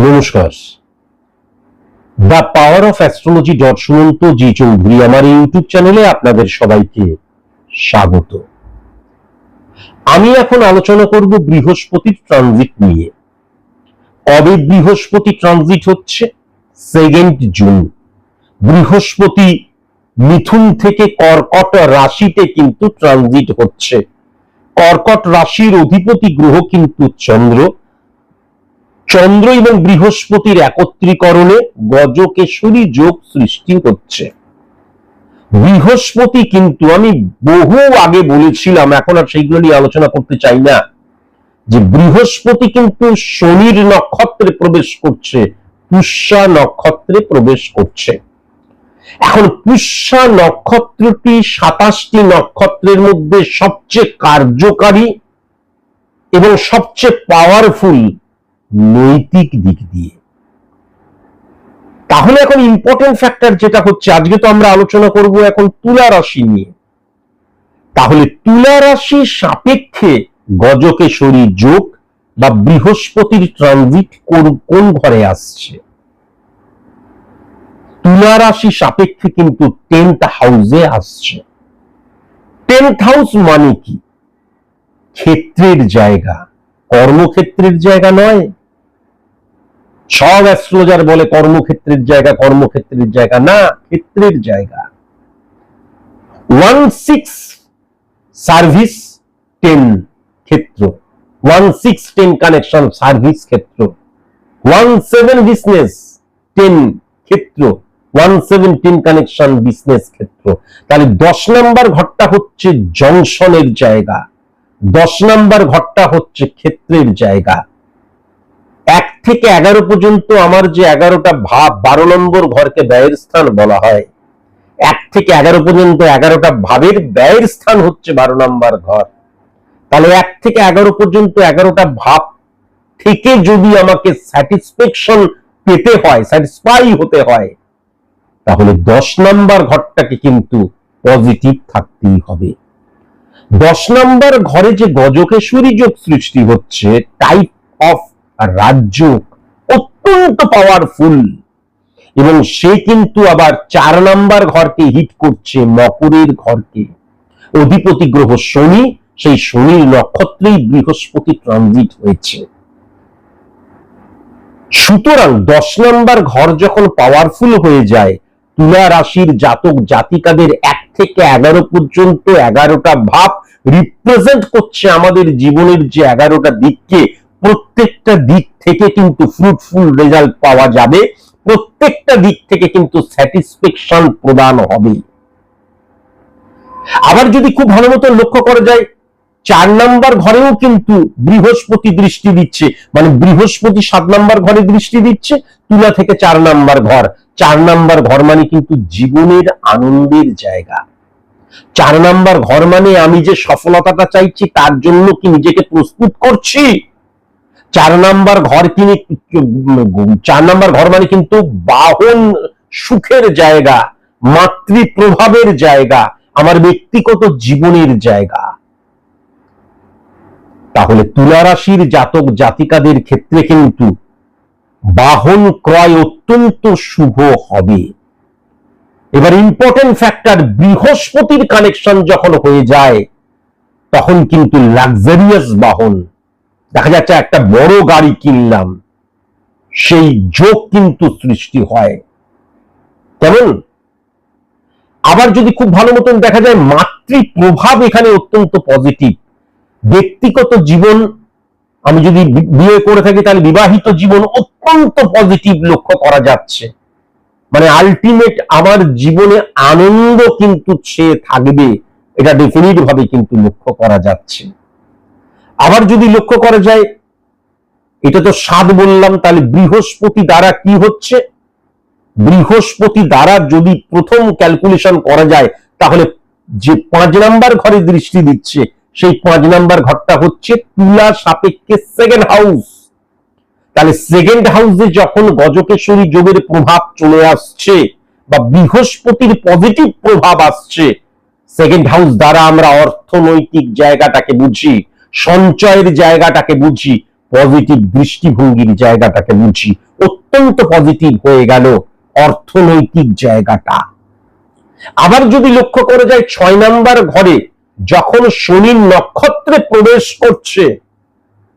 নমস্কার। The power of astrology Sumanta ji Chowdhury আমার এই ইউটিউব চ্যানেলে আপনাদের সবাইকে স্বাগত। আমি এখন আলোচনা করব বৃহস্পতির ট্রানজিট নিয়ে। কবে বৃহস্পতি ট্রানজিট হচ্ছে? 2 জুন। বৃহস্পতি মিথুন থেকে কর্কট রাশিতে কিন্তু ট্রানজিট হচ্ছে। কর্কট রাশির অধিপতি গ্রহ কিন্তু চন্দ্র। চন্দ্র এবং বৃহস্পতির একত্রীকরণে গজকেশরী যোগ সৃষ্টি হচ্ছে। বৃহস্পতি কিন্তু আমি বহু আগে বলেছিলাম, এখন আর সেইগুলো নিয়ে আলোচনা করতে চাই না, যে বৃহস্পতি কিন্তু শনির নক্ষত্রে প্রবেশ করছে, পুষ্যা নক্ষত্রে প্রবেশ করছে। এখন পুষ্যা নক্ষত্রটি 27টি নক্ষত্রের মধ্যে সবচেয়ে কার্যকারী এবং সবচেয়ে পাওয়ারফুল নৈতিক দিক দিয়ে। তাহলে এখন ইম্পর্টেন্ট ফ্যাক্টর যেটা হচ্ছে, আজকে তো আমরা আলোচনা করব এখন তুলা রাশি নিয়ে। তাহলে তুলা রাশি সাপেক্ষে গজকেশরী যোগ বা বৃহস্পতির ট্রানজিট কোন ঘরে আসছে? তুলা রাশি সাপেক্ষে কিন্তু 10th হাউসে আসছে। 10th হাউস মানে কি? ক্ষেত্রের জায়গা, কর্মক্ষেত্রের জায়গা নয়। সব অ্যাস্ট্রোলজার বলে কর্মক্ষেত্রের জায়গা, কর্মক্ষেত্রের জায়গা না, ক্ষেত্রের জায়গা। 1-6 সার্ভিস 10 ক্ষেত্র, 1-6-10 কানেকশন সার্ভিস ক্ষেত্র, 1-7 বিজনেস 10 ক্ষেত্র, 1-7-10 কানেকশন বিজনেস ক্ষেত্র। তাহলে 10 নম্বর ঘরটা হচ্ছে জংশনের জায়গা, 10 নম্বর ঘরটা হচ্ছে ক্ষেত্রের জায়গা। 1 থেকে 11 পর্যন্ত আমার যে 11টা ভাব, 12 নম্বর ঘরকে ব্যয়ের স্থান বলা হয়। 1 থেকে 11 পর্যন্ত 11টা ভাবের ব্যয়ের স্থান হচ্ছে 12 নম্বর ঘর। তাহলে 1 থেকে 11 পর্যন্ত 11টা ভাব থেকে যদি আমাকে স্যাটিসফ্যাকশন পেতে হয়, স্যাটিসফাই হতে হয়, তাহলে 10 নম্বর ঘরটাকে কিন্তু পজিটিভ থাকতেই হবে। 10 নম্বর ঘরে যে গজকেশরী যোগ সৃষ্টি হচ্ছে, টাইপ অফ রাজ্য অত্যন্ত পাওয়ারফুল, এবং সে কিন্তু আবার 4 নম্বর ঘরকে হিট করছে, মকরের ঘরকে। অধিপতি গ্রহ শনি, সেই শনির নক্ষত্রেই বৃহস্পতি ট্রানজিট হয়েছে। সুতরাং 10 নম্বর ঘর যখন পাওয়ারফুল হয়ে যায়, তুলা রাশির জাতক জাতিকাদের 1 থেকে 11 পর্যন্ত 11টা ভাব রিপ্রেজেন্ট করছে আমাদের জীবনের যে 11টা দিককে। প্রত্যেকটা দিক থেকে কিন্তু ফ্রুটফুল রেজাল্ট পাওয়া যাবে, প্রত্যেকটা দিক থেকে কিন্তু স্যাটিসফ্যাকশন প্রদান হবে। আবার যদি খুব ভালো মতো লক্ষ্য করা যায়, 4 নম্বর ঘরেও কিন্তু বৃহস্পতি দৃষ্টি দিচ্ছে, মানে বৃহস্পতি 7 নম্বর ঘরে দৃষ্টি দিচ্ছে, তুলা থেকে 4 নম্বর ঘর। 4 নম্বর ঘর মানে কিন্তু জীবনের আনন্দের জায়গা। 4 নম্বর ঘর মানে আমি যে সফলতাটা চাইছি তার জন্য কি নিজেকে প্রস্তুত করছি। 4 নম্বর ঘর কিনে 4 নম্বর ঘর মানে কিন্তু বাহন সুখের জায়গা, মাতৃ প্রভাবের জায়গা, আমার ব্যক্তিগত জীবনের জায়গা। তাহলে তুলা রাশির জাতক জাতিকাদের ক্ষেত্রে কিন্তু বাহন ক্রয় অত্যন্ত শুভ হবে। এবার ইম্পর্টেন্ট ফ্যাক্টর, বৃহস্পতির কানেকশন যখন হয়ে যায়, তখন কিন্তু লাক্সারিয়াস বাহন, দেখা যাচ্ছে একটা বড় গাড়ি কিনলাম, সেই যোগ কিন্তু সৃষ্টি হয়। কেমন? আবার যদি খুব ভালো মতন দেখা যায়, মাতৃ প্রভাব এখানে অত্যন্ত পজিটিভ। ব্যক্তিগত জীবন, আমি যদি বিয়ে করে থাকি তাহলে বিবাহিত জীবন অত্যন্ত পজিটিভ লক্ষ্য করা যাচ্ছে। মানে আলটিমেট আমার জীবনে আনন্দ কিন্তু সে থাকবে, এটা ডেফিনিট ভাবে কিন্তু লক্ষ্য করা যাচ্ছে। আবার যদি লক্ষ্য করা যায়, এটা তো 7 বললাম, তাহলে বৃহস্পতি দ্বারা কি হচ্ছে? বৃহস্পতি দ্বারা যদি প্রথম ক্যালকুলেশন করা যায়, তাহলে যে 5 নম্বর ঘরে দৃষ্টি দিচ্ছে, সেই 5 নম্বর ঘরটা হচ্ছে তুলা সাপেক্ষে 2nd হাউস। তাহলে 2nd হাউসে যখন গজকেশরী যোগের প্রভাব চলে আসছে বা বৃহস্পতির পজিটিভ প্রভাব আসছে, 2nd হাউস দ্বারা আমরা অর্থনৈতিক জায়গাটাকে বুঝি, সঞ্চয়ের জায়গাটাকে বুঝি, পজিটিভ দৃষ্টিভঙ্গির জায়গাটাকে বুঝি, অত্যন্ত পজিটিভ হয়ে গেল অর্থনৈতিক জায়গাটা। আবার যদি লক্ষ্য করে যায় 6 নাম্বার ঘরে যখন শনির নক্ষত্রে প্রবেশ করছে,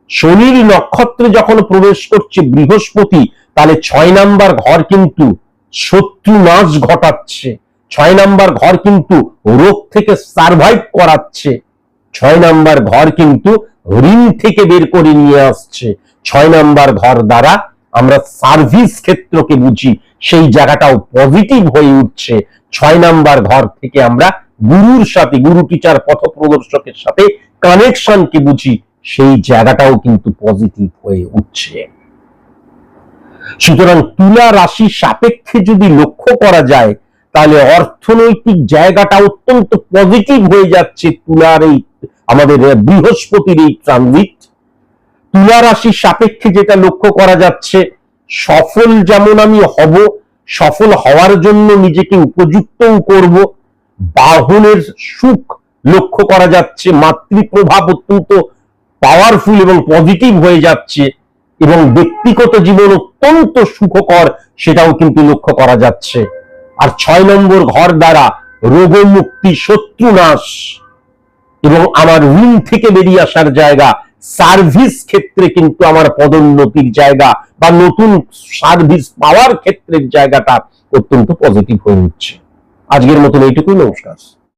শনির নক্ষত্রে যখন প্রবেশ করছে বৃহস্পতি, তাহলে 6 নাম্বার ঘর কিন্তু শত্রু নাশ ঘটাচ্ছে, 6 নাম্বার ঘর কিন্তু রোগ থেকে সার্ভাইভ করাচ্ছে, 6 নাম্বার ঘর কিন্তু ঋণ থেকে বের করে নিয়ে আসছে, 6 নাম্বার ঘর দ্বারা আমরা সার্ভিস ক্ষেত্রকে বুঝি, সেই জায়গাটাও পজিটিভ হয়ে উঠছে। 6 নাম্বার ঘর থেকে আমরা গুরুর সাথে, গুরু টিচার পথ প্রদর্শকের সাথে কানেকশনকে বুঝি, সেই জায়গাটাও কিন্তু পজিটিভ হয়ে উঠছে। সুতরাং তুলা রাশি সাপেক্ষে যদি লক্ষ্য করা যায়, তাহলে অর্থনৈতিক জায়গাটা অত্যন্ত পজিটিভ হয়ে যাচ্ছে তুলার এই আমাদের বৃহস্পতির এই ট্রানজিট। তুলা রাশির সাপেক্ষে যেটা লক্ষ্য করা যাচ্ছে, সফল যেমন আমি হব, সফল হওয়ার জন্য নিজেকে উপযুক্তও করব, বাহনের সুখ লক্ষ্য করা যাচ্ছে, মাতৃপ্রভাব অত্যন্ত পাওয়ারফুল এবং পজিটিভ হয়ে যাচ্ছে, এবং ব্যক্তিগত জীবন অত্যন্ত সুখকর সেটাও কিন্তু লক্ষ্য করা যাচ্ছে। আর 6 নম্বর ঘর দ্বারা রোগমুক্তি, শত্রুনাশ এবং আমার ঋণ থেকে বেরিয়ে আসার জায়গা, সার্ভিস ক্ষেত্রে কিন্তু আমার পদোন্নতির জায়গা বা নতুন সার্ভিস পাওয়ার ক্ষেত্রের জায়গাটা অত্যন্ত পজিটিভ হয়ে উঠছে। আজকের মতন এইটুকুই, নমস্কার।